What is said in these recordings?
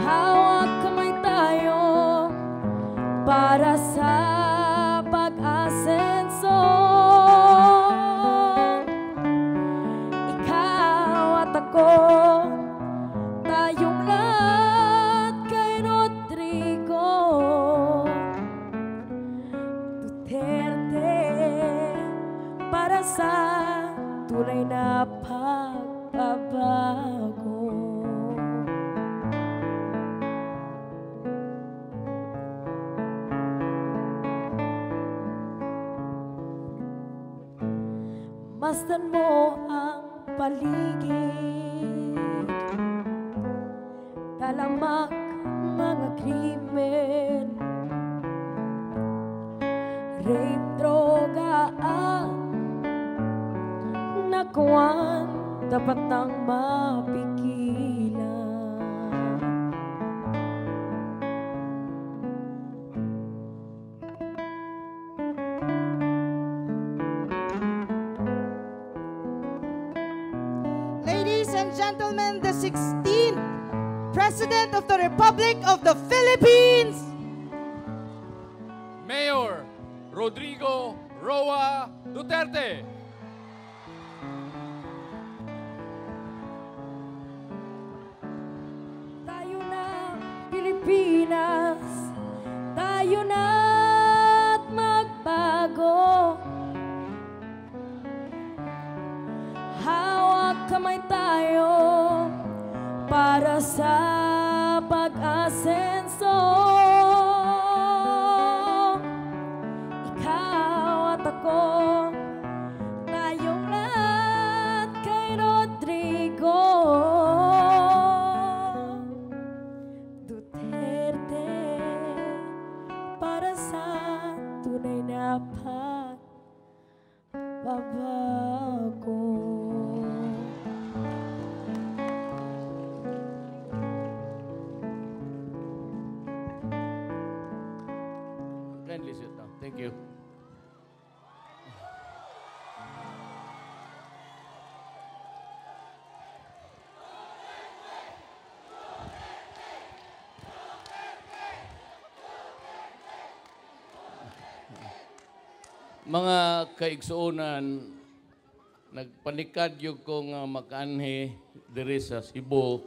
Hawak kamay tayo para sa pag-asenso. Ikaw at ako, tayong lahat kay Rodrigo Duterte, para sa tunay na pagbabago. Masdan mo ang paligid, talamak mga krimen, rape, droga ang nakuwan, dapat nang mapigilan. Ladies and gentlemen, the 16th President of the Republic of the Philippines, Mayor Rodrigo Roa Duterte. Tayo na Pilipinas, tayo na't magbago. Hawak kamay tayo para sa pag-asenso. Ikaw at ako, tayong lahat kay Rodrigo Duterte, para sa tunay na pagbabago. Kindly sit down. Thank you. Mga kaigsuonan, nagpanikad yung kong makanhi diri sa Cebu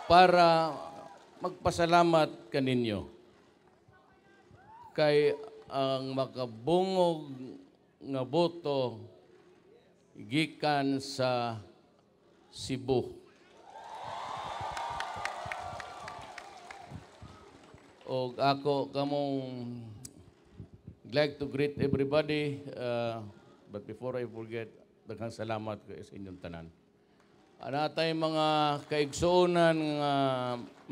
para magpasalamat kaninyo kay ang makabungog nga boto gikan sa Cebu. O ako kamong like to greet everybody, but before I forget, daghang salamat ko sa inyong tanan. Anatay mga kaigsuonan nga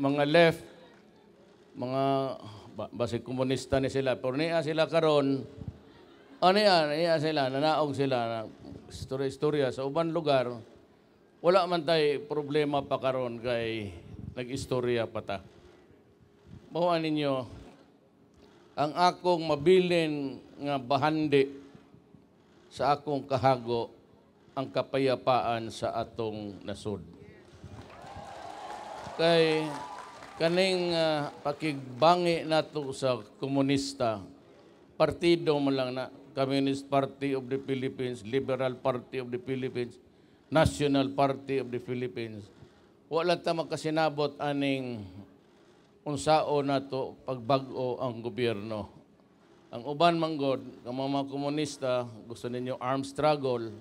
mga left, mga basig komunista ni sila, pero niya sila karon, niya sila, nanaog sila, istorya sa ubang lugar, wala man tay problema pa karon kay nag-istorya pa ta. Mahuan ninyo, ang akong mabilin nga bahandi sa akong kahago ang kapayapaan sa atong nasod. Kay kaning pakigbangi nato sa komunista, partido mo lang na Communist Party of the Philippines, Liberal Party of the Philippines, National Party of the Philippines. Wala ta makasinabot aning unsao nato pagbag-o ang gobyerno. Ang uban manggod, ang mga komunista, gusto ninyo armed struggle,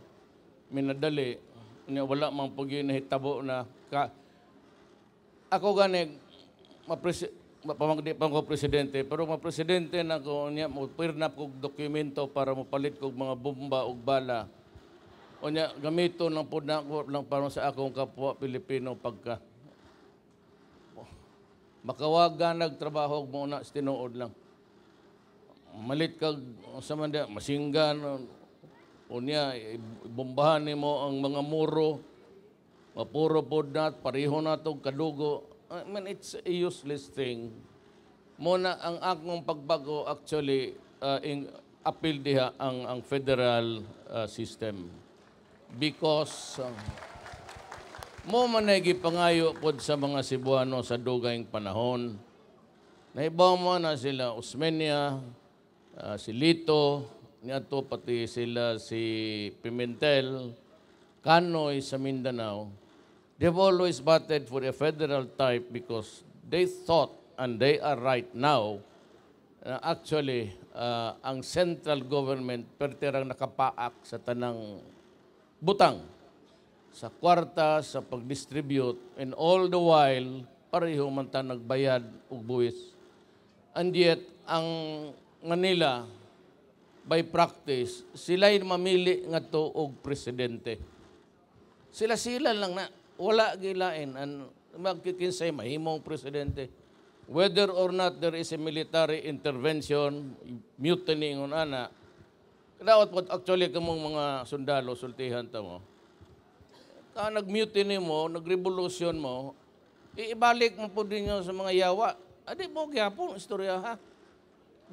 minadali, wala mang pag-yun nahitabo na ako gani, pamagdi pa ko presidente, pero presidente na ko niya, pirnap kog dokumento para mapalit kog mga bomba ug bala. O niya, gamito ng pudna ko lang para sa akong kapwa Pilipino pagka makawaga nagtrabaho mo na tinuod lang. Malit kag sa manda masinggan unya bombahan nimo ang mga muro. Mapuro pod na pareho na to kadugo. I mean, it's a useless thing. Muna ang akong pagbago actually appeal diha ang federal system because mo manay gipangayo pod sa mga Cebuano sa dugayng panahon. Nahibaw mo na sila Osmeña, si Lito, niadto pati sila si Pimentel, Canoy sa Mindanao. They've always batted for a federal type because they thought, and they are right now, actually, ang central government pertirang nakapaak sa tanang butang, sa kwarta, sa pag-distribute, and all the while, pareho man ta nagbayad og buwis. And yet, ang Manila, by practice, sila'y mamili nga to og presidente. Sila lang na, wala gilain, and magkikinsay mahimong presidente. Whether or not there is a military intervention, mutiny ngon ana, dapat po actually kamong mga sundalo, sultihan ta mo, nag-mutiny mo, nag-revolution mo, iibalik mo po din yun sa mga yawa. Adi mo gyapon istorya ha.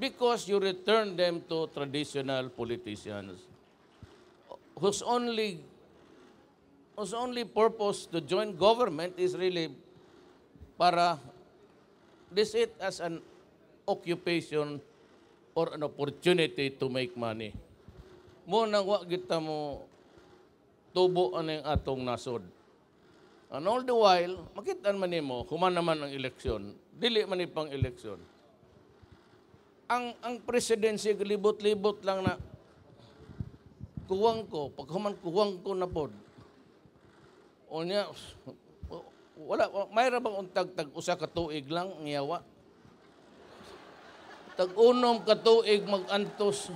Because you return them to traditional politicians whose only purpose to join government is really para this it as an occupation or an opportunity to make money. Mo nang wa kita mo tubo ang atong nasod. And all the while, makitaan man nimo, human naman ang eleksyon, dili man ni pang eleksyon. Ang presidency, libot-libot lang na kuwang ko, pag human kuwang ko na pod. O niya, wala, mayroon bang untag-tag usa ka tuig lang, ngiyawa? Tag-unom ka tuig mag-antos.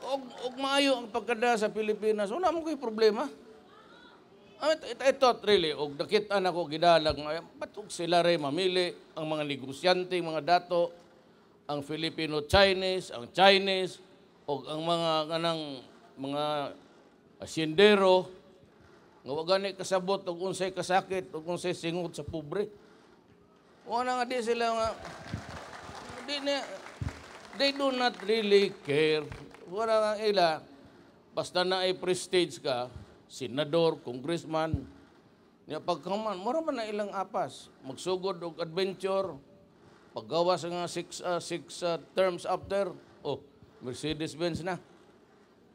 Og maayo ang pagkada sa Pilipinas, wala mo ko'y problema. I thought really, og nakitaan ako gidalag, ba't sila rin mamili, ang mga negosyante, mga dato, ang Filipino-Chinese, ang Chinese, og ang mga asyendero, nga wagani kasabot, og unsay kasakit, og unsay singot sa pobre. Wala nga di sila nga, they do not really care. Wala nga ila, basta na ay prestige ka, senador, congressman, niya pagkaman, mura man na ilang apas, magsugod og adventure, paggawa sa nga six terms after, Mercedes-Benz na.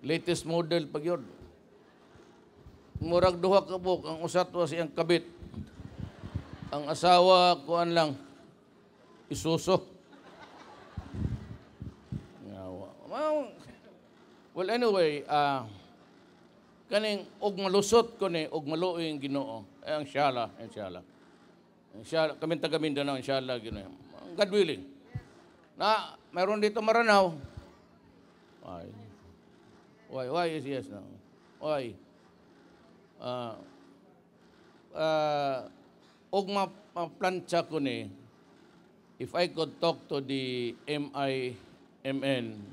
Latest model pag yun. Murag duha ka po, ang usat wa siyang kabit. Ang asawa, kuan lang, isuso. Well, anyway, kaning og malusot ko ni og maluoy ang Ginoo ang inshallah. Kami taga Mindanao inshallah Ginoo. God willing. Na mayroon dito Maranao. Why is yes now? Why? Og maplantsa ko ni, if I could talk to the MIMN,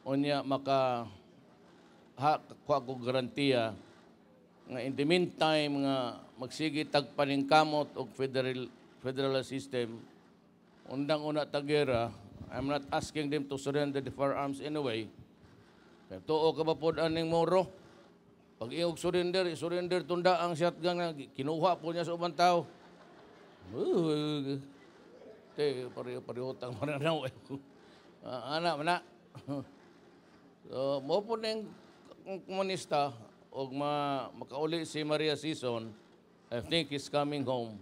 unya kuha ko garantiya nga in the meantime nga magsige tagpaning kamot og federal system undang-una tagera. I'm not asking them to surrender the firearms anyway. Kaya tuo ka ba pod aning Moro? Pag iyog surrender tunda ang shotgun nga kinuha po niya sa ubang tao. Pareho tang Maranao. Ana mana. So, mo po ng komunista o makauli si Maria Sison, I think he's coming home.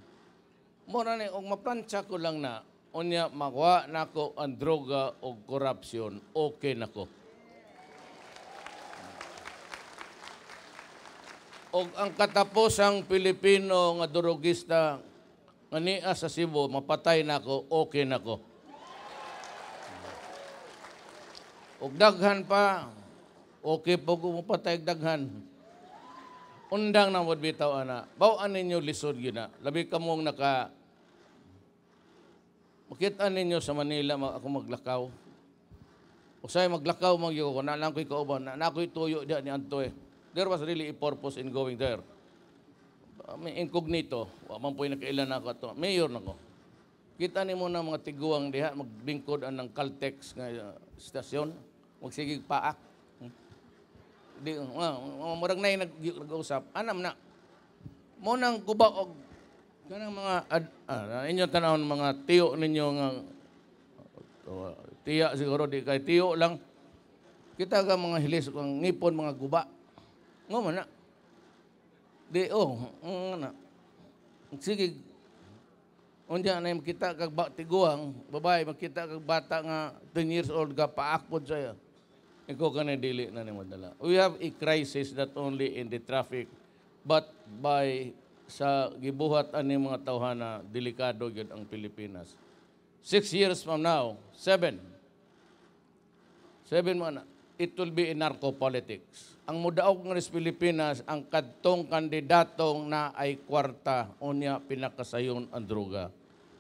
Mura ni, og maplansya ko lang na, unya makuha na ko ang droga o korupsyon, okay na ko. Og ang katapusang Pilipino nga durugista, nga niya sa Cebu, mapatay na ko, okay na ko. Og daghan pa, okay po kung mapatay daghan. Undang na mo bitaw ana. Bawaan ninyo lisod gina. Labi ka mong makita ninyo sa Manila ako maglakaw. Usay maglakaw magyo ko na lang ko'y kauban. Na ako'y tuyo diyan ni Antoy. There was really a purpose in going there. May incognito. Wa man po'y nakailan ako to. Mayor na ko. Kita ni mo na mga tiguang diha magbingkod ang Caltex nga stasyon. Magsigig paak. di murag na nag-usap. Anam na. Mo nang guba og kanang mga inyo tanawon mga tiyo ninyo nga tiya siguro di kay tiyo lang. Kita ka mga hilis kang ngipon mga guba. Ngo man na. Di na. Sige. Unya na kita kag tiguang babae makita kag bata nga 10 years old ka paakpod saya. Ikaw ka na dili na ni madala. We have a crisis not only in the traffic but by sa gibuhat ani mga tawhana delikado gyud ang Pilipinas. 6 years from now, 7 mo na, it will be in narco-politics. Ang mudaog nga sa Pilipinas, ang kadtong kandidatong na ay kwarta, unya pinakasayon ang droga.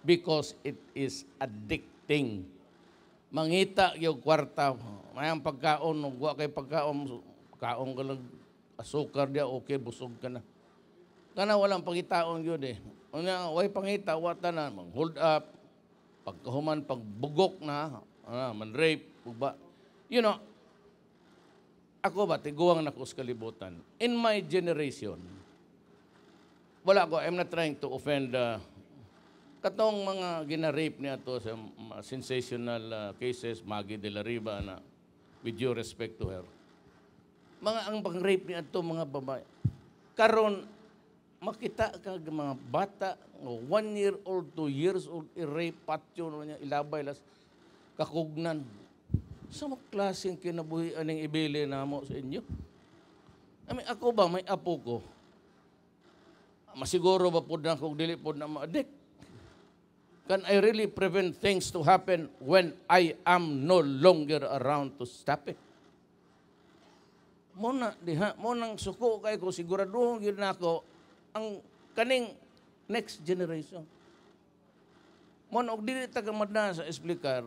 Because it is addicting. Mangita yung kwarta, may ang pagkaon, huwag kay pagkaon, kaon ka lang, asukar dia, okay, busog ka na. Kana walang pangitaon yun eh. Unya, way pangita, wata na, hold up, pagkahuman, pagbugok na, man-rape, ba. You know, ako ba, tiguang na ko sa kalibutan. In my generation, wala ko, I'm not trying to offend katong mga gina-rape niya to sa sensational cases, Maggie de la Riva na, with due respect to her. Ang pang-rape niya to mga babae. Karon, makita ka mga bata, 1 year old, 2 years old, i-rape, patyo niya, ilabay, kakugnan. Sa mga klaseng kinabuhi aning ibili na mo sa inyo? Ako ba, may apo ko? Masiguro ba po na kung dili po na ma-addict? Can I really prevent things to happen when I am no longer around to stop it? Muna, diha, munang suko kay ko, siguraduhon yun na ako, ang kaning next generation. Muna, og dili tagamad sa explicar,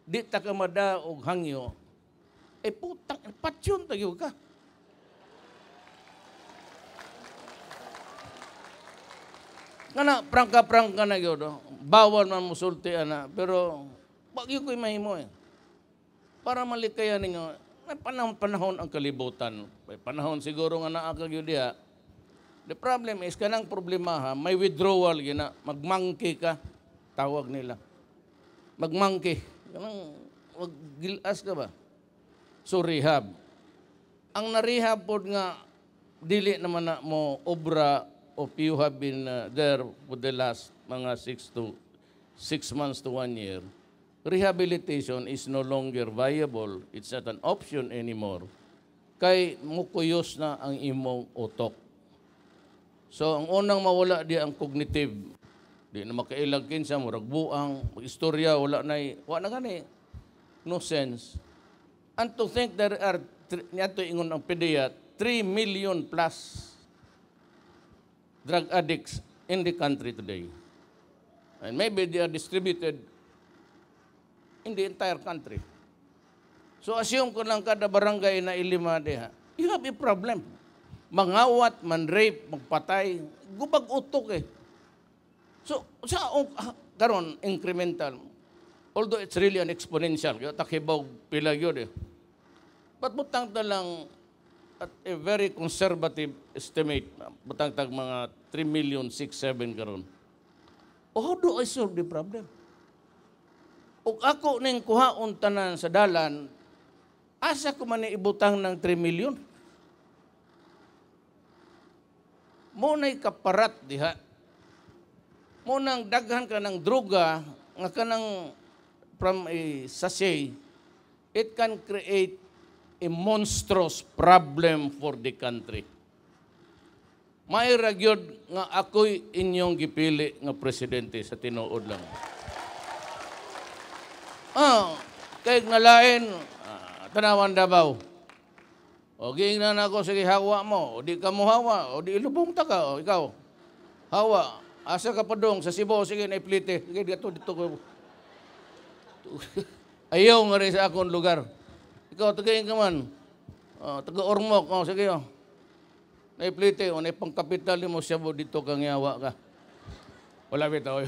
di tagamada og hangyo, putang, patsyon tayo ka. Kana, prangka-prangka na yun. Bawal man musulti, ana. Pero, wag yun ko'y mahimo eh. Para malikayan ninyo, may panahon ang kalibutan. May panahon siguro nga naakag yun diha. The problem is, kanang problema ha, may withdrawal yun na, magmangki ka, tawag nila. Magmangki. Kanang, wag gilas ka ba? So, rehab. Ang na-rehab po nga, dili naman na mo obra of you have been there for the last mga 6 months to 1 year, rehabilitation is no longer viable. It's not an option anymore. Kay mukuyos na ang imong utok. So, ang unang mawala di ang cognitive. Di na makailag kinsa, murag buang, istorya, wala na gani. No sense. And to think there are, niyato ingon ang PDEA, 3 million plus drug addicts in the country today. And maybe they are distributed in the entire country. So assume ko lang kada barangay na ilima diha, you have a problem. Mangawat, man-rape, magpatay, gubag utok eh. So, sa karon incremental, although it's really an exponential, takibaw pila yun eh. But butang ta lang, at a very conservative estimate, butang tag mga 3,6,7,000 karon. How do I solve the problem? O ako ning kuhaon tanan sa dalan, asa ko man ibutang ng 3 million? Muna'y kaparat diha. Munang daghan ka ng droga, nga kanang from a sachet, it can create a monstrous problem for the country. May ragyod nga ako'y inyong gipili nga presidente sa tinuod lang. Kay ngalain, tanawan Davao. O giingnan ako, sige hawa mo. O di ka mo hawa. O di ilubong ta ka. O ikaw, hawa. Asa ka pa dong sa Cebu, sige na iplite. Sige dito ko. Ayaw nga rin sa akong lugar. Ikaw, tagayin ka man. Taga-Ormoc. Sige, naiplite. O naipangkapital mo siya mo dito kang yawa ka. Wala bitaw.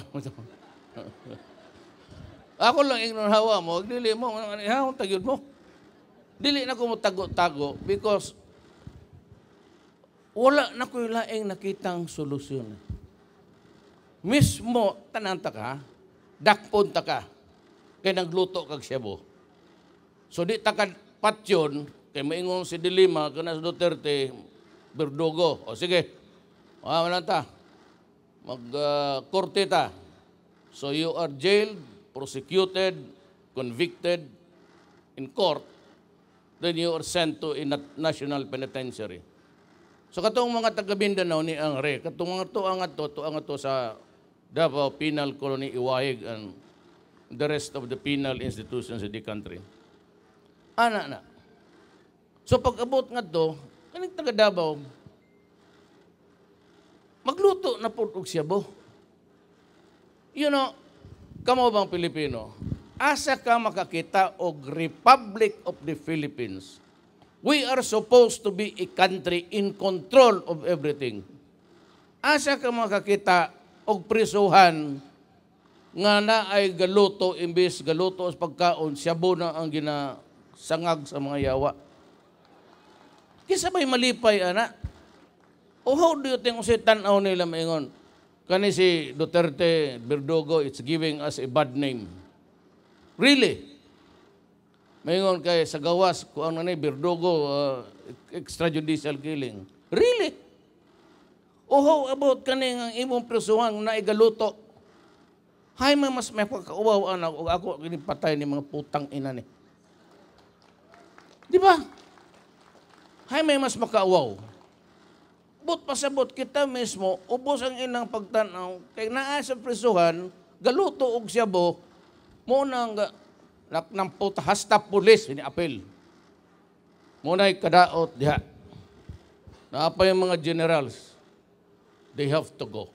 Ako lang ignon hawa mo. Dili mo. Hawa tagyod mo. Dili na ko mo tago-tago because wala na ko laing nakitang solusyon. Mismo, tanan ta ka, dakpon ta ka, kay nagluto kag Cebu. So di ta ka patyon, kay maingon si Dilima, kana si Duterte, Berdugo. O sige, wala ta, mag-korte ta. So you are jailed, prosecuted, convicted in court, then you are sent to a national penitentiary. So katong mga taga Mindanao ni Angre, katong mga tuang to sa Davao Penal Colony Iwahig and the rest of the penal institutions in the country. Ana na. So pag abot nga to, kaning taga Davao, magluto na po og Cebu. You know, kamo bang Pilipino, asa ka makakita og Republic of the Philippines. We are supposed to be a country in control of everything. Asa ka makakita og prisuhan nga na ay galuto imbis galuto sa pagkaon, Cebu na ang ginasangag sa mga yawa. Kisa ba'y malipay, ana? O how do you think si tanaw nila maingon? Kani si Duterte, Berdugo, it's giving us a bad name. Really? Maingon kay sa gawas, kung ano na Berdugo, extrajudicial killing. Really? O how about kani ang imong prisuhan na igaluto? Hay, mas may pagkauwaw anak, o ako kinipatay ni mga putang ina ni. Di ba? Hay, may mas makauwaw. But pasabot kita mismo, ubos ang inang pagtanaw, kay naa sa prisuhan, galuto og Cebu, muna ng puta, hasta pulis, ini-apel. Muna'y kadaot diha. Naapa yung mga generals, they have to go.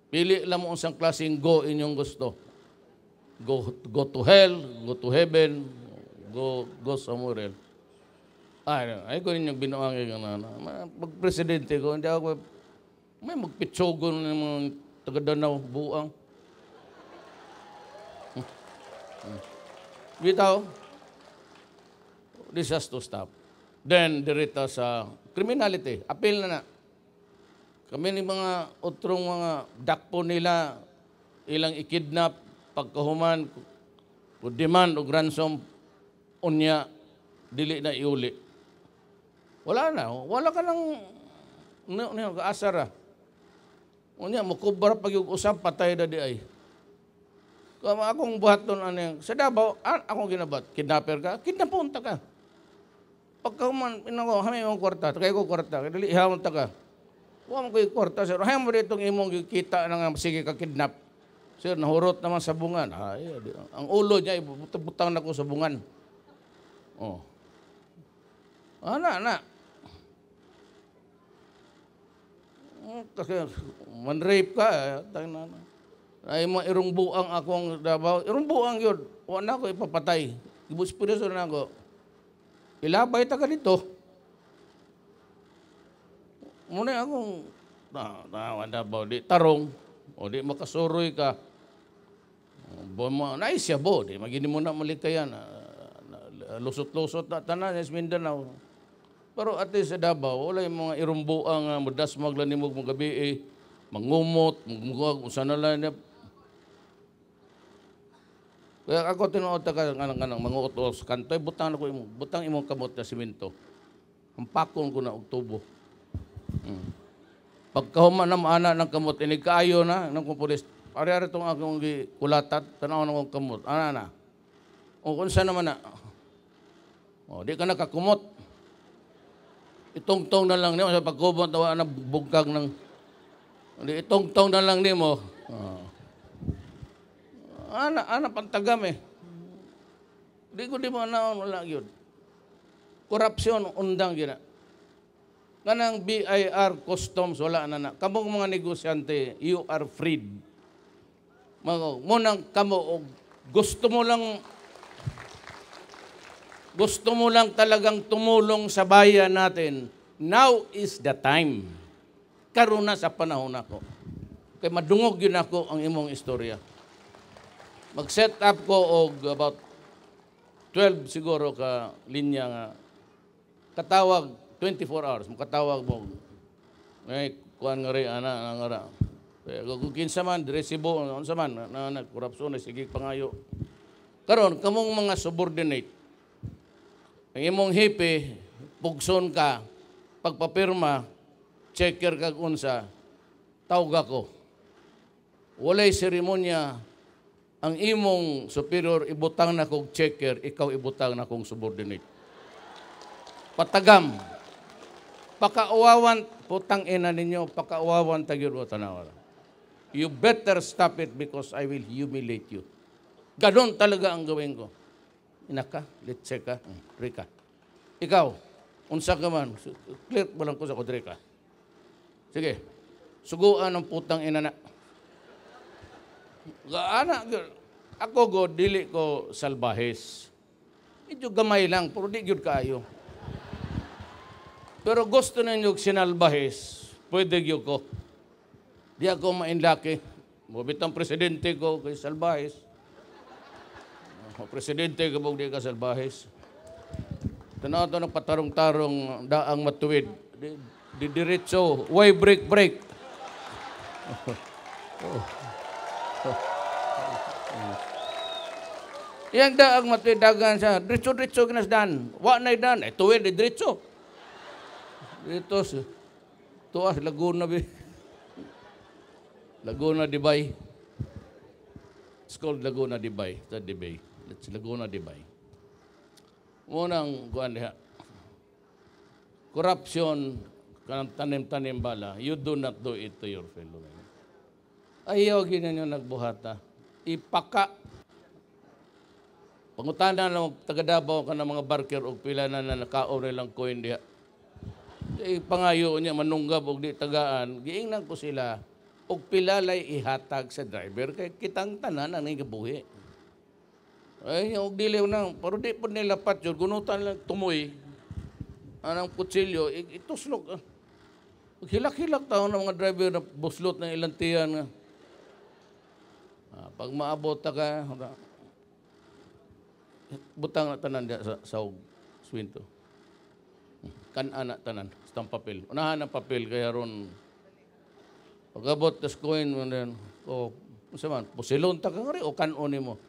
Pili lang mo isang klaseng go inyong gusto. Go to hell, go to heaven, go somewhere else. Ay ko ninyong binuangin ka na. Pag-presidente ko, hindi ako, may magpitsogon ng mga taga-Danau, buang. Bitaw, this has to stop. Then, dirita sa criminality, appeal na. Kami ni mga utrong mga dakpo nila, ilang ikidnap, pagkahuman, demand o ransom, unya, dili na iuli. Wala na. Wala ka nang kaasara. Unya, makubar pag yung usap, patay na di ay. Kama akong buhat doon, sa Davao, akong ginabat. Kidnapper ka? Kidnapunta ka. Pagka man, hamay mong kwarta, kaya ko kwarta, dili ihamon ta ka. Huwag mo ko yung kwarta, sir. Hayang mo ditong imong kita ng sige ka kidnap. Sir, nahurot naman sa bungan. Ang ulo niya, butang na ko sa bungan. Oh. Ana. Kasi man-rape ka, ay mga irong buang akong Davao. Irong buang yun. Wala ko ipapatay. Ibuspiriso na ako. Ilabay ta ka dito. Muna akong Davao, di tarong. O di makasuroy ka. Naisya bo, di magini mo na malikayan. Lusot-lusot na tanan sa Mindanao. Pero at least sa Davao, wala yung mga irumbuang mudas maglanimog mga gabi, mangumot, mangumog, sana lang niya. Kaya ako tinuot ka ng mga utos, kantoy, butang imong kamot na simento. Hampakon ko na og tubo. Pagkahuman na maana ng kamot, inigkaayo na ng kumpulis. Ari-ari itong akong kulatat, tanaw na akong kamot. Ana. O kung saan naman na. O, di ka nakakumot. Itong-tong na lang niyo, sa pagkubot, tawa na bugkag ng... Itong-tong na lang niyo mo. Ana, pantagam eh. Di mo anaon, wala yun. Korupsyon, undang gina. Kanang BIR customs, wala na. Kamong mga negosyante, you are freed. Munang kamo, gusto mo lang talagang tumulong sa bayan natin, now is the time. Karon na sa panahon ako. Kaya madungog yun ako ang imong istorya. Mag-set up ko og about 12 siguro ka linya nga katawag 24 hours makatawag mo ngay kuan nga ri ana nga ra kung kinsa man resibo unsa man na korupsyon sige pangayo karon kamong mga subordinate ang imong hepe pugson ka pagpapirma checker kag unsa tawag ako walay seremonya ang imong superior ibutang na kog checker ikaw ibutang na kong subordinate patagam pakauwawan putang ina ninyo pakauwawan tagyud o tanawa you better stop it because I will humiliate you ganon talaga ang gawin ko inaka let's check ka Rika ikaw unsa ka man clear mo lang ko sa kodrika sige suguan ang putang ina na gaana ako go dili ko salbahes medyo gamay lang pero di gyud kaayo. Pero gusto ninyo sinalbahes, pwede gyud ko. Di ako mainlaki. Mubit ang presidente ko kay salbahes. Presidente ko di ka salbahes. Tanaw to ng patarong-tarong daang matuwid. Di diretso, why break. Yang daang matuwid dagan siya, diretso kinasdan. Wa na dan, tuwid di diretso. Dito tuas Laguna Laguna Dibay. It's called Laguna Dibay. It's Laguna Dibay. Unang kuan diha. Corruption kanang tanim-tanim bala. You do not do it to your fellow man. Ayaw ginanyo nagbuhata. Ipaka. Pangutana lang taga Davao ka ng mga barker og pila na nakaon nilang coin diha. Pangayo niya manunggab og di tagaan giingnan ko sila og pilalay ihatag sa driver kay kitang tanan ang gabuhi ay og dili na pero di pud nila pat jud gunutan lang tumoy anang kutsilyo ituslok hilak-hilak taon ng mga driver na buslot ng ilang tiyan nga pag maabot ta ka butang na tanan sa swinto kan anak tanan stang papel unahan ang papel kaya ron pagabot tas coin mo den o unsa man pusilon ta ka ngari o kanon nimo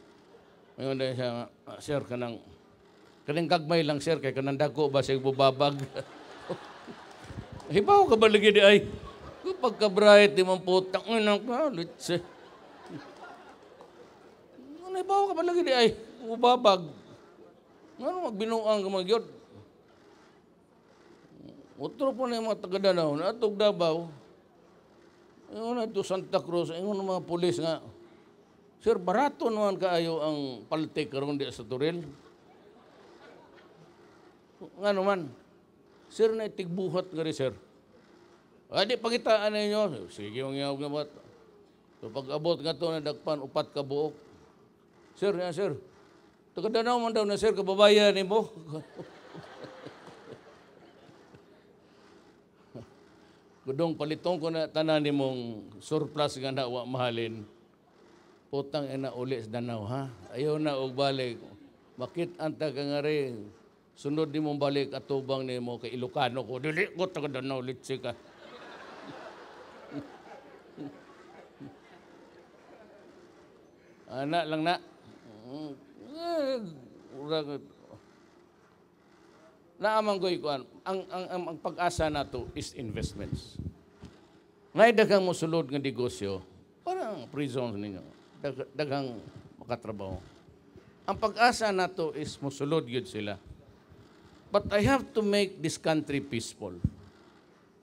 ngayon din siya sir kanang gagmay lang sir kay kanang dako ba sig bubabag hibaw ka ba lagi di ay pagka-bright di man putang ina ka litse hibaw ka ba lagi di ay bubabag ngano magbinuang ka magyod. Utro po na yung mga taga-Danao, natog Davao, yung na ito Santa Cruz, yung mga pulis nga, sir, barato naman kaayo ang paltik karong di sa Turil. Nga naman, sir, na itigbuhat nga rin, sir. Di pagitaan na inyo, sige yung ngayawag na ba't. So pag-abot nga ito, nadagpan, upat ka buok. Sir, yan, sir, taga-Danao man daw na, sir, kababayan mo. Gudong palitong ko na tanan ni mong surplus nga na wa mahalin. Putang ina uli sa Danao ha. Ayaw na og balik. Bakit anta ka nga rin? Sunod ni mong balik atubang ni mo kay Ilocano ko. Dili ko taga Danao litsi ka. Anak lang na. Naamang goy kuan ang pag-asa nato is investments. Ngay daghang mosulod nga negosyo, parang prison ninyo. Daghang makatrabaho. Ang pag-asa nato is mosulod gyud sila. But I have to make this country peaceful.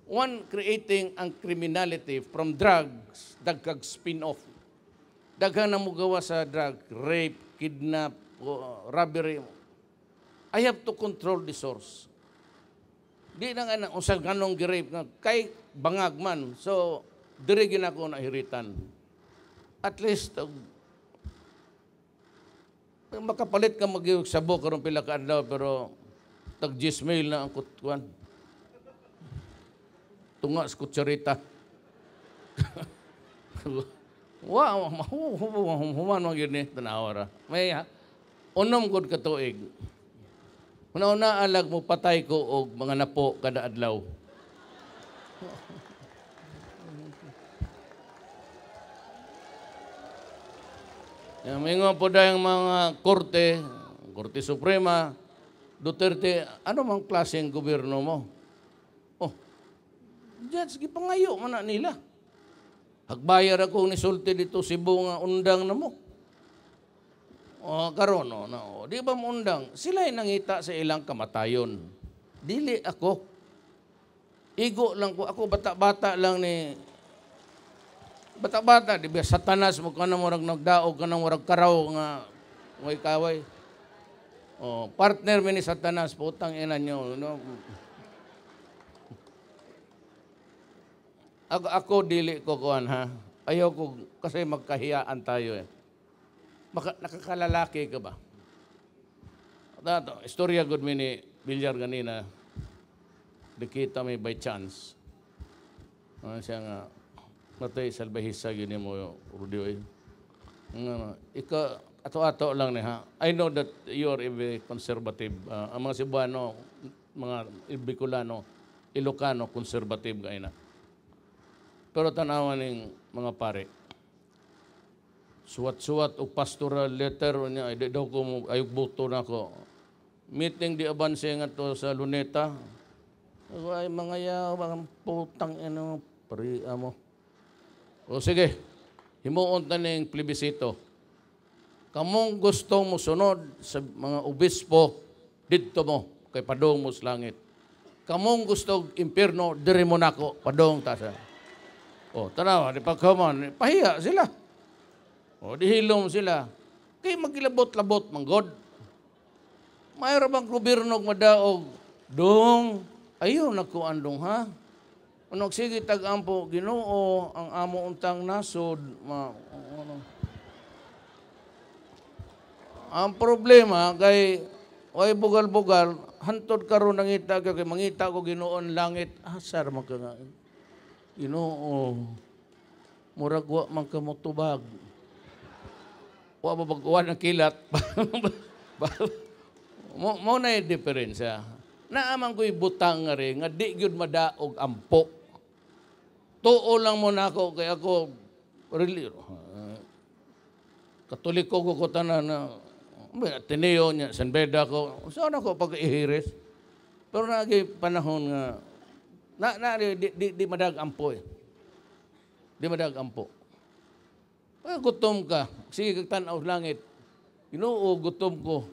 One, creating ang criminality from drugs, dagkag spin-off. Daghang namugawa sa drug, rape, kidnap, robbery. I have to control the source. Di na nga usag kanong gi-rape nga kay bangag man. So diri gyud ako nahiritan. At least makapalit ka magyug sabo karon pila ka adlaw pero tag 10 mil na ang kuan. Tunga sa kutsarita. Wow, human mo gyud ni tanawara. May unom gud ka tuig. Una alag mo patay ko og mga napo kada adlaw. Mingon po dahil mga Korte Suprema, Duterte, ano mang klaseng gobyerno mo? Oh, diyan, sige pangayo man na nila. Hagbayar ako ni sulti dito Cebu nga undang na mo. O, karon, no. Di ba mo undang? Sila'y nangita sa ilang kamatayon. Dili ako. Igo lang ko. Ako bata-bata lang ni... Bata-bata, di ba? Satanas mo ka na murag nagdaog, ka na murag karaw nga way kaway. Oh, partner mi ni Satanas, putang ina nyo. No? Ako dili ko kuan ha. Ayaw ko, kasi magkahiyaan tayo eh. Nakakalalaki ka ba? Dato, istorya good mi ni Bilyar ganina. Dikita mi by chance. Siya nga, matay salbahisa yun mo, Rudy. Ika, ato-ato lang ni ha. I know that you are a very conservative. Ang mga Cebuano, mga Bicolano, Ilocano, conservative kayo na. Pero tanawan ng mga pare, suwat-suwat o pastoral letter niya, ay daw ko ayog buto na ko. Meeting di abanse nga to sa Luneta. Ay, mga yaw, mga putang ino, pariya mo. O sige, himuon na ng plebisito. Kamong gusto mo sunod sa mga obispo, dito mo, kay padong mo sa langit. Kamong gusto impyerno, diri mo nako, padong tasa. O, tanawa, di pagkaman, pahiya sila. O, dihilom sila. Kaya magilabot-labot, manggod. Mayroon bang gobyerno madaog, dong, ayaw nakuandong ha? Ano, sige, tag-ampo, Ginoo, ang amo untang nasod. Ang problema, kay, way bugal-bugal, hantod karon nangita, kay mangita ko Ginoon langit, asar man ka nga. Ginoo, murag wa man ka motubag. Wa babagwan ng kilat. Mo na yung diferensya. Naaman ko'y butang nga rin, nga di gyud madaog ampo. Tuo lang mo na ako, kaya ako, really, Katoliko ko tanan na, Ateneo niya, San Beda ko, saan ako pag-ihiris? Pero nagay panahon nga, di madag ampo eh. Di madag ampo. Gutom ka, sige kagtanaw langit. Ginoo, gutom ko.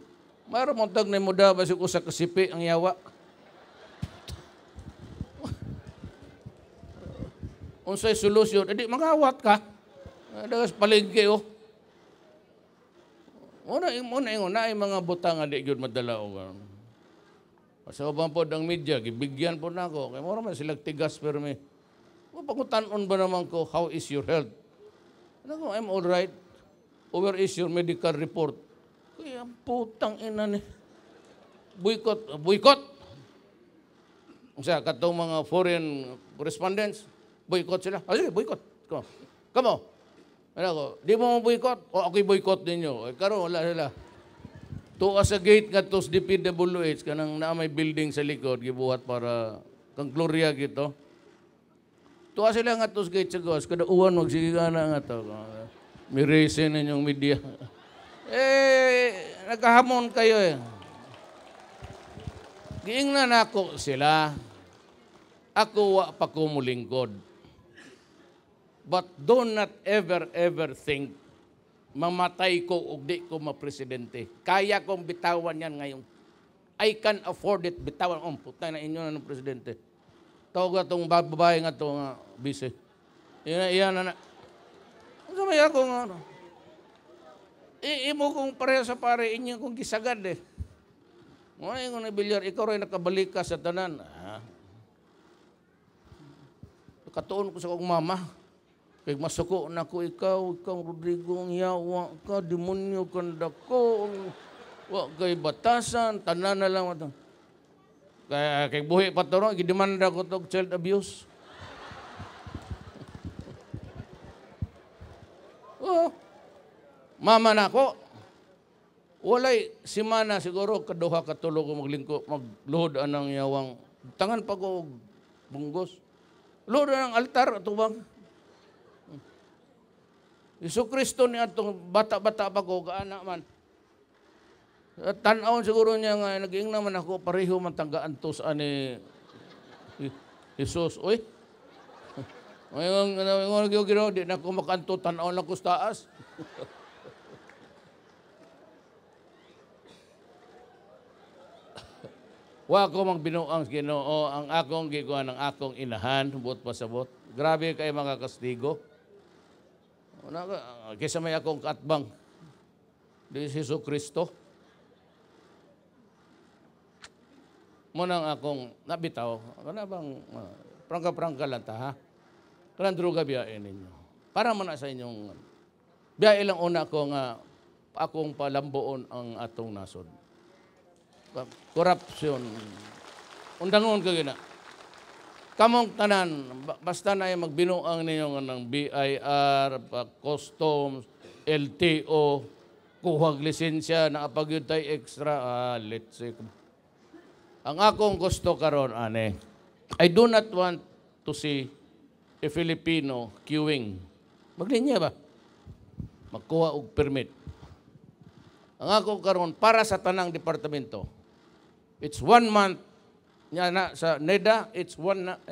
Mayroon mong tag na muda, basi ko sa kasipi ang yawa. Unsay solusyon, edi mangawat ka. Dagas palengke oh. Una ay mga butang adi gyud madala og. Sa ubang pod ang media gibigyan po nako kay mura man sila tigas pero may pagutan-on ba naman ko how is your health? Nako I'm all right. Where is your medical report? Kaya putang ina ni. Boycott. Usa katong mga foreign correspondents boycott sila. Sige, boycott. Kamo. Ano di mo boycott? O ako'y boycott ninyo. Karon wala sila. Tuwa sa gate nga tos DPWH kanang na may building sa likod gibuhat para kang Gloria gito. Tuwa sila nga tos gate sa gawas kada uwan magsige kana nga to. May reason ninyong media. Nagkahamon kayo eh. Giingnan ako sila. Ako wa pa ko mulingkod. But do not ever think mamatay ko o di ko mapresidente. Kaya kong bitawan yan ngayon. I can afford it. Bitawan. Puta na inyo na ng presidente. Tawag itong babae nga ito nga busy. Iyan na. Ano may ako nga. Imo kong pareha sa pare, inyo kong gisagad eh. Ngayon kong nabilyar, ikaw rin nakabalik ka sa tanan. Katuon ko sa kong mama. Kaya masuko na ko ikaw Rodrigo, ang yawa ka, demonyo kanda ko, wa kay batasan, tanan na lang. Kaya buhi pa ito, gidemanda ko ito child abuse. Mama na ko. Walay simana siguro kaduha katulo ko maglingko magluhod anang yawang tangan pa ko og bunggos. Luhod ang altar ato bang. Isu Kristo ni atong bata-bata pa ko gaana man. Tan-awon siguro niya nga naging naman ako pareho man tanggaan to sa ani Jesus. Oy. Ngayon gino di na ko makanto tan-awon lang ko sa taas. Wa ko magbinuang Ginoo ang akong gikuan ng akong inahan buot pasabot. Grabe kay mga kastigo. Kaysa may akong katbang. Di si Jesu Kristo. Munang akong nabitaw. Kana bang prangka-prangka lang ta ha. Kanang droga biyain ninyo. Para man sa inyong biyain lang una ko nga akong palambuon ang atong nasod. Corruption. Undangon ka gina. Kamong tanan, basta na yung magbinuang ninyo ng BIR, customs, LTO, kuhag lisensya, nakapagyod tayo extra, let's say. Ang akong gusto karon ane, I do not want to see a Filipino queuing. Maglinya ba? Magkuha og permit. Ang akong karon para sa tanang departamento, it's 1 month nya na sa NEDA, it's 48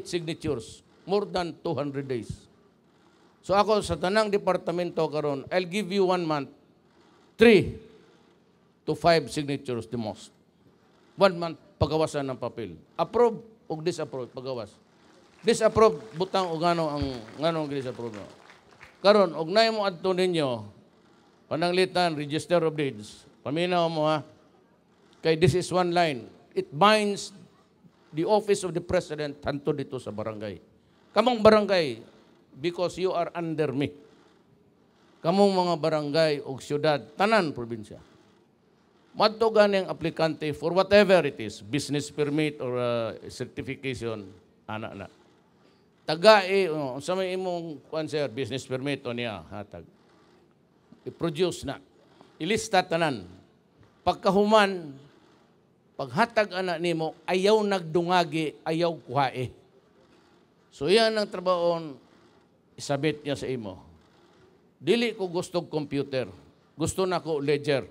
signatures, more than 200 days. So ako sa tanang departamento karon, I'll give you 1 month, 3 to 5 signatures the most. 1 month pagawasan ng papel. Approve o disapprove pagawas. Disapprove butang o nganong disapprove. Karon og nay mo adto ninyo pananglitan Register of Deeds. Paminaw mo ha. Kay this is one line. It binds the office of the President hanto dito sa barangay. Kamong barangay, because you are under me. Kamong mga barangay o syudad, tanan probinsya. Madto ganing aplikante for whatever it is, business permit or certification, ana. Tagai, sa may imong sir, business permit o niya, hatag. I-produce na. Ilista tanan. Pagkahuman, paghatag anak nimo, ayaw nagdungagi, ayaw kuhae. So yan ang trabaon, isabit niya sa imo. Dili ko gusto computer. Gusto na ko ledger.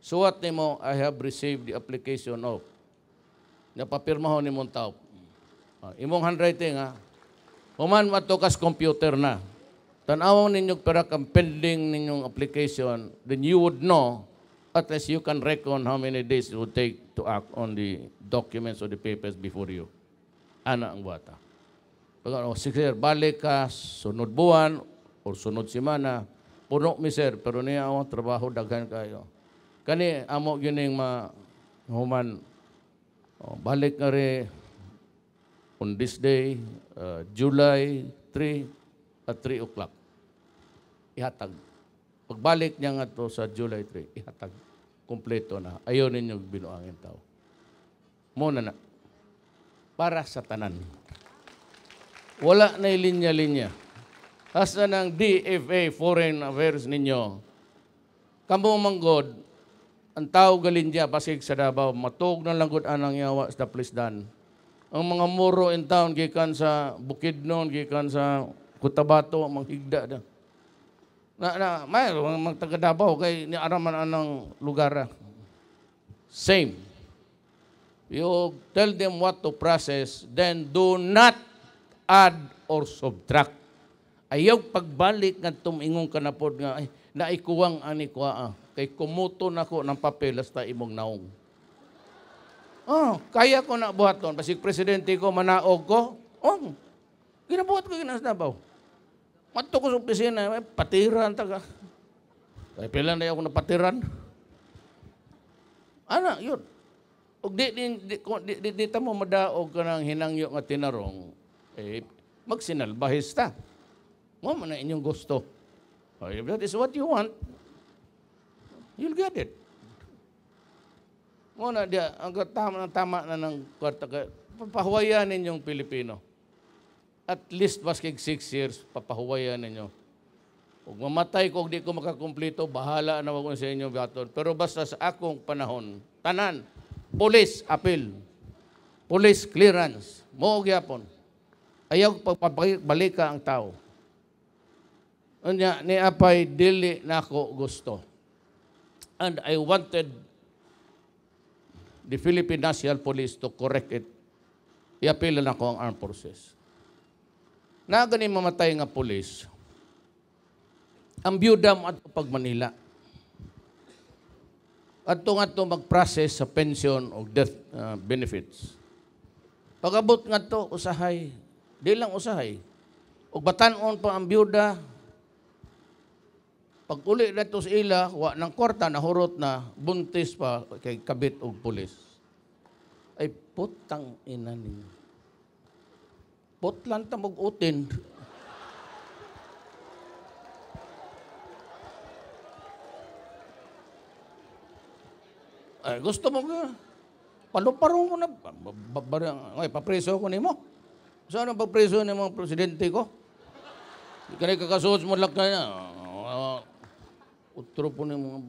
Suwat nimo, I have received the application of. Napapirmahon ni mong tao. Imong handwriting ha. Human matukas computer na. Tanawang ninyong pera kang pending ninyong application, then you would know, at least you can reckon how many days it would take to act on the documents or the papers before you. Ana ang bata. Pag sige, balik ka, sunod buwan, o sunod simana, puno mi sir, pero niya ako, trabaho, daghan kayo. Kani, amo yun yung human, balik nga rin, on this day, July 3 at 3 o'clock. Ihatag. Pagbalik niya nga to sa July 3, ihatag. Kompleto na. Ayaw ninyo binuangin tao. Muna na. Para sa tanan. Wala na linya-linya. Asa ng DFA, Foreign Affairs ninyo, kamo manggod, ang tao galinja, pasig sa Davao, matug na langgod anang yawa sa Plisdan. Ang mga muro in town, gikan sa Bukidnon, gikan sa Cotabato, manghigda na. May magtaga Davao kay ni araman anang lugar. Same. You tell them what to process, then do not add or subtract. Ayaw pagbalik nga tumingong kanapod nga, ay, naikuwang ani kwa kay kumuto nako ng papel hasta imong naong. Kaya ko na buhaton. Pasig presidente ko, manaog ko. Ginabuhat ko ginasnabaw. Mato ko sa opisina, patiran taga. Kaya pila na ako napatiran. Ana, yun. Og di mo madaog ka ng hinangyo nga tinarong, magsinalbahis ta. Mo man na inyong gusto. If that is what you want, you'll get it. Mo na dia, ang tama na ng kwarta, papahuwayan ninyong Pilipino. At least maskig 6 years, papahuwayan ninyo. Kung mamatay ko, di ko makakumplito, bahala na wag ko sa inyo baton. Pero basta sa akong panahon, tanan, police appeal, police clearance, mo gyapon. Ayaw pagpabalik ka ang tao. Unya ni apay dili nako gusto. And I wanted the Philippine National Police to correct it. I-appeal na ako ang armed forces. Na gani mamatay nga police, ang byuda mo at pag Manila. At nga ito mag-process sa pension o death benefits. Pag-abot nga ito, usahay. Di lang usahay. O batanon pa ang byuda, pag uli na ito sa ila, wa ng kwarta, nahurot na, buntis pa kay kabit o pulis. Ay putang ina ninyo. Putlan ta mag-utin. Ay, gusto mo ka? Paluparong ko na. Ay, papreso ko ni mo. Saan ang papreso ni mga presidente ko? Kanay kakasuot mo lang kanya. Utro po ni mga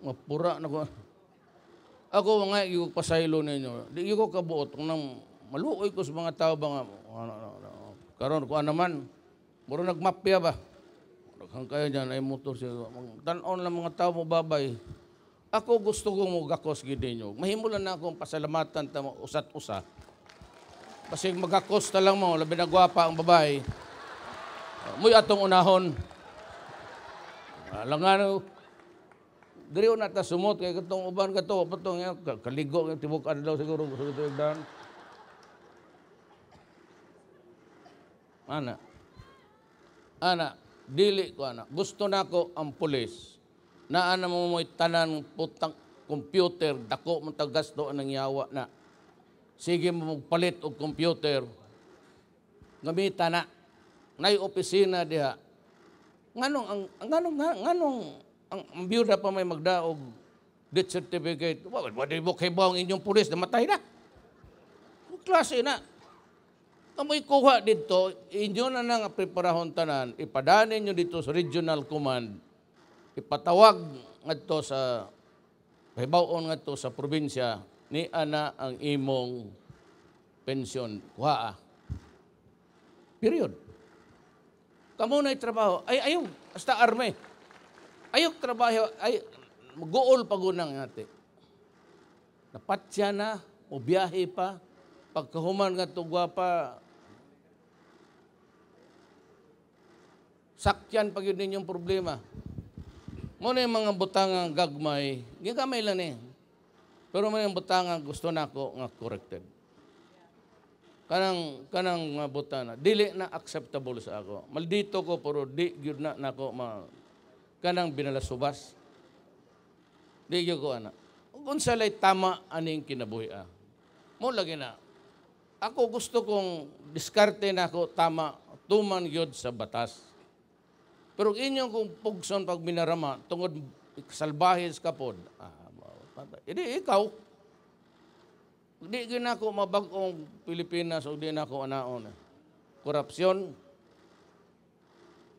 mapura na ko. Ako mga yung pasaylo ninyo. Di ko kabuot. Nang maluoy ko sa mga tao ba nga. Karon ko naman. Muro nagmapya ba? Ang kaya dyan ay motor siya. Tanon lang mga tao mo babay. Ako gusto kong magakos gini nyo. Mahimulan na akong pasalamatan tamo usat-usa. Kasi magakos ta lang mo, labi na gwapa ang babae. Muy atong unahon. Langan, diri na ta sumot kay katong uban kato, patong kaligo ng tibok adlaw siguro gusto ito igdan. Ana, dili ko ana. Gusto nako ang pulis. Naa na mo mo'y tanan putang computer, dako mo tagasto ang yawa na. Sige mo magpalit og computer. Ngamita na. Nay opisina diha. Nganong ang byuda pa may magdaog death certificate. Wala mo kay ang inyong pulis na matay na. Klase na. Kamoy kuha dito, inyo na nga preparahon tanan, ipadanin nyo dito sa regional command, ipatawag ngadto sa hibaw-on ngadto sa probinsya ni ana ang imong pensyon kuha. Period. Kamo na trabaho. Ay ayaw hasta arme. Ayaw trabaho ay gool pagunang ngati. Napatya na, mo biyahe pa, pagkahuman nga gwapa, sakyan pag yun ninyong problema. Muna yung mga butangang gagmay, gigamay lang eh. Pero may yung butangang gusto na ako nga corrected. Kanang mga butana, dili na acceptable sa ako. Maldito ko, pero di yun na ako kanang binalasubas. Di yun ko ana. Kung salay tama aning kinabuhi mo lagi na. Ako gusto kong diskarte na ako tama, tuman yun sa batas. Pero inyong kung pugson pag binarama, tungod salbahis kapod, hindi ikaw. Di gina ako mabag-ong Pilipinas o di na ako anaon. Korupsyon,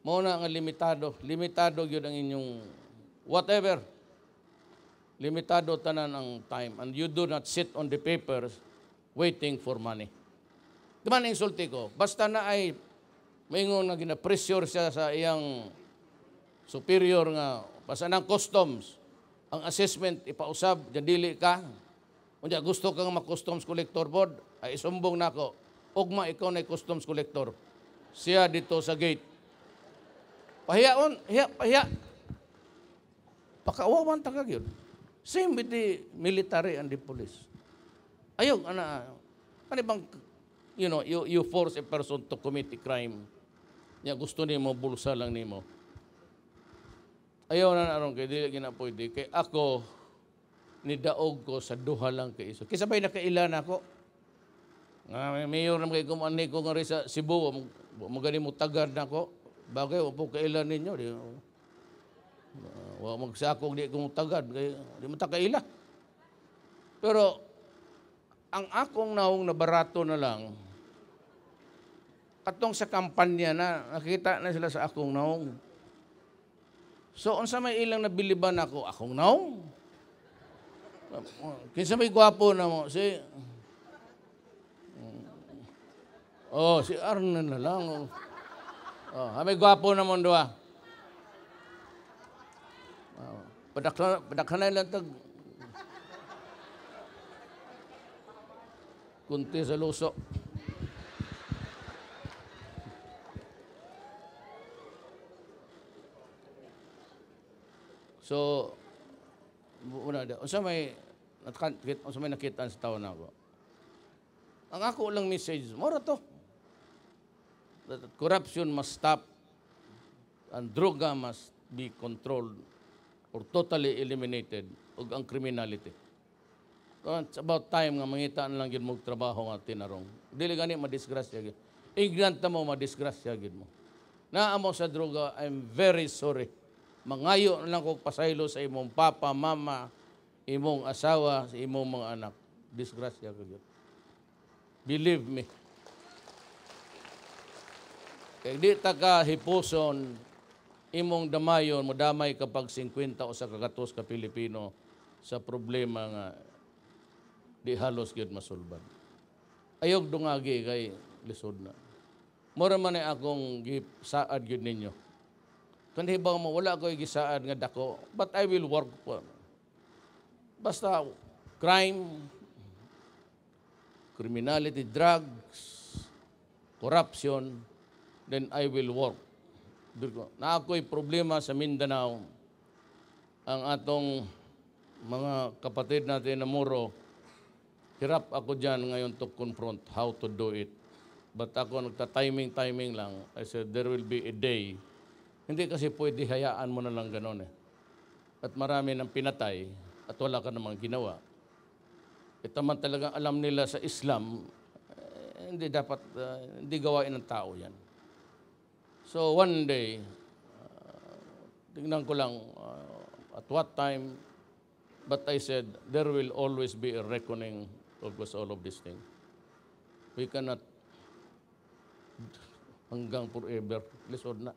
muna nga limitado. Limitado yun ang inyong whatever. Limitado tanan ang time. And you do not sit on the papers waiting for money. Di man insulti ko. Basta na ay maingon nga gina-pressure siya sa iyang superior nga basta ng customs. Ang assessment ipausab, dili ka. Kung gusto kang ma-customs collector board, ay isumbong na ako. Ugma ikaw na customs collector. Siya dito sa gate. Pahiyaon, pahiya. Pakawawan tagag yun. Same with the military and the police. Ayog, ano bang, you force a person to commit a crime. Niya gusto niyo mo, bulsa lang niyo mo. Ayaw na naroon kay dili ginapwede. Kay ako, nidaog ko sa duha lang kay iso. Kaya sabay nakailan ako. Mayor naman kayo kumani ko nga rin sa Cebu. Magani mo tagad na ako. Bagay, wapo kailan ninyo. Magsakog di ko tagad. Di mo takaila. Pero, ang akong naong nabarato na lang, katong sa kampanya na nakita na sila sa akong naong. So unsa may ilang nabiliban ako akong naong. Kinsa may gwapo na mo si si Arnel na lang. May gwapo na mo duwa. Padakhanay lang tag kunti sa luso. So, unsa may nakita sa taon ako. Ang ako lang message, mora to. That corruption must stop and droga must be controlled or totally eliminated ug ang criminality. So, it's about time nga mangitaan lang gyud mo trabaho nga tinarong. Dili gani madisgrasya gyud. Ignorant mo madisgrasya gyud mo. Naamo sa droga, I'm very sorry. Mangayo na lang kog pasaylo sa imong papa, mama, imong asawa, sa imong mga anak. Disgrasya ko gyud. Believe me. Kay di ta ka hipuson, imong damayon, modamay kapag 50 o sa kagatos ka Pilipino sa problema nga di halos gyud masulbad. Ayog dungagi kay lisod na. Mura man ay akong saad gyud ninyo. Kundi ba mo wala ko gisaad nga dako, but I will work po. Basta crime, criminality, drugs, corruption, then I will work. Na ako'y problema sa Mindanao, ang atong mga kapatid natin na Moro, hirap ako dyan ngayon to confront how to do it. But ako nagta-timing lang. I said, there will be a day. Hindi kasi pwede hayaan mo na lang gano'n eh. At marami nang pinatay at wala ka namang ginawa. Ito man talagang alam nila sa Islam, hindi dapat, hindi gawain ng tao yan. So one day, tingnan ko lang at what time, but I said, there will always be a reckoning of all of these things. We cannot hanggang forever, lisod na.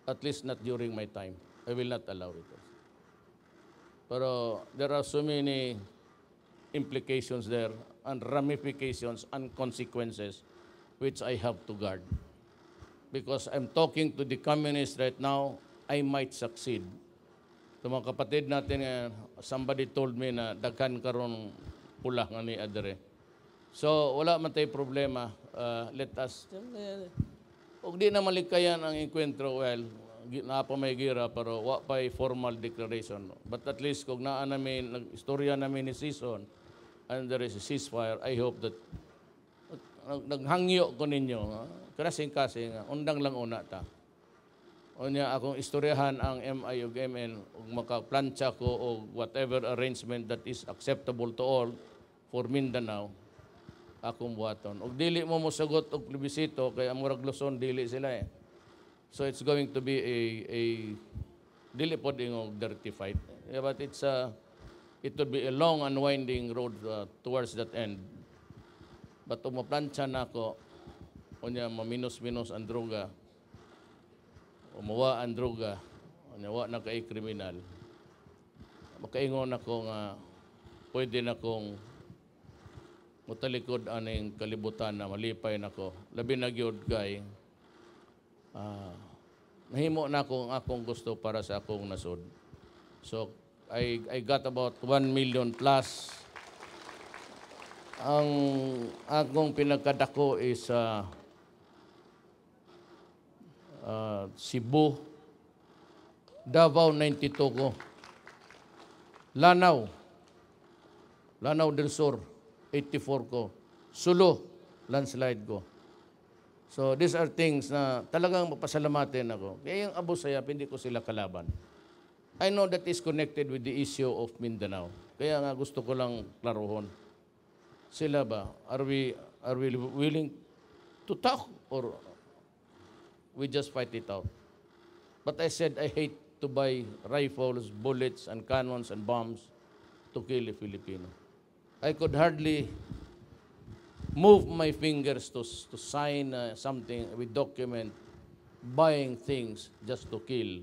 At least not during my time. I will not allow it. Pero there are so many implications there and ramifications and consequences which I have to guard. Because I'm talking to the communists right now, I might succeed. Sa mga kapatid natin, somebody told me na daghan karon pula nga ni adere. So wala man tay problema. Let us og di na malikayan ang enkwentro, well, na pa may gira pero wa pa'y formal declaration. But at least kung naa namin, nag-istorya namin ni season and there is a ceasefire, I hope that naghangyo ko ninyo. Kasing-kasing, undang lang una ta. O niya, akong istoryahan ang MI ug MN ug makaplansya ko o whatever arrangement that is acceptable to all for Mindanao, akong buhaton. Ug dili mo mosagot og plebisito kay ang murag Luzon dili sila eh. So it's going to be a dili pod ingog dirty fight. Yeah, but it would be a long and winding road towards that end. But umaplansya na ako, unya maminus-minus ang droga, umawa ang droga, unya wa na kay kriminal. Makaingon ako nga pwede na kong mutalikod aning kalibutan na malipay nako. Labi na gyud kay nahimo na ko ang akong gusto para sa akong nasod. So I got about 1 million plus. Ang akong pinagkadako is Cebu, Davao 92 ko, Lanao del Sur 84 ko. Sulu, landslide ko. So these are things na talagang mapasalamatin ako. Kaya yung Abu Sayyaf, hindi ko sila kalaban. I know that is connected with the issue of Mindanao. Kaya nga gusto ko lang klaruhon. Sila ba, are we willing to talk or we just fight it out? But I said I hate to buy rifles, bullets, and cannons and bombs to kill a Filipino. I could hardly move my fingers to sign something with document, buying things just to kill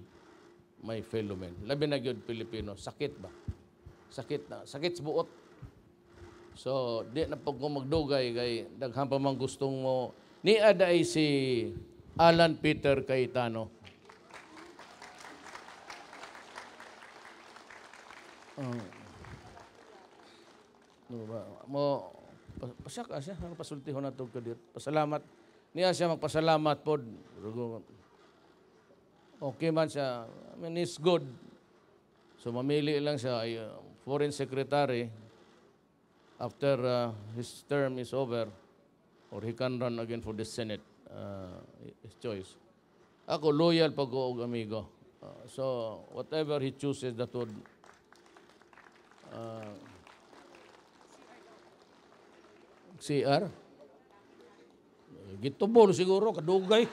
my fellow men. Labi na gyud Pilipino, sakit ba? Sakit na, sakit sa buot. So, di na pag ko magdugay kay daghan pa man gustong mo. Ni aday si Alan Peter Cayetano. Mo pasyak siya pasultihon nato kadir. Pasalamat niya siya magpasalamat pod. Okay man siya. I mean, he's good. So mamili lang siya ay foreign secretary after his term is over or he can run again for the Senate. His choice. Ako loyal pag og amigo. So whatever he chooses that would CR. Gitubol siguro, kadugay.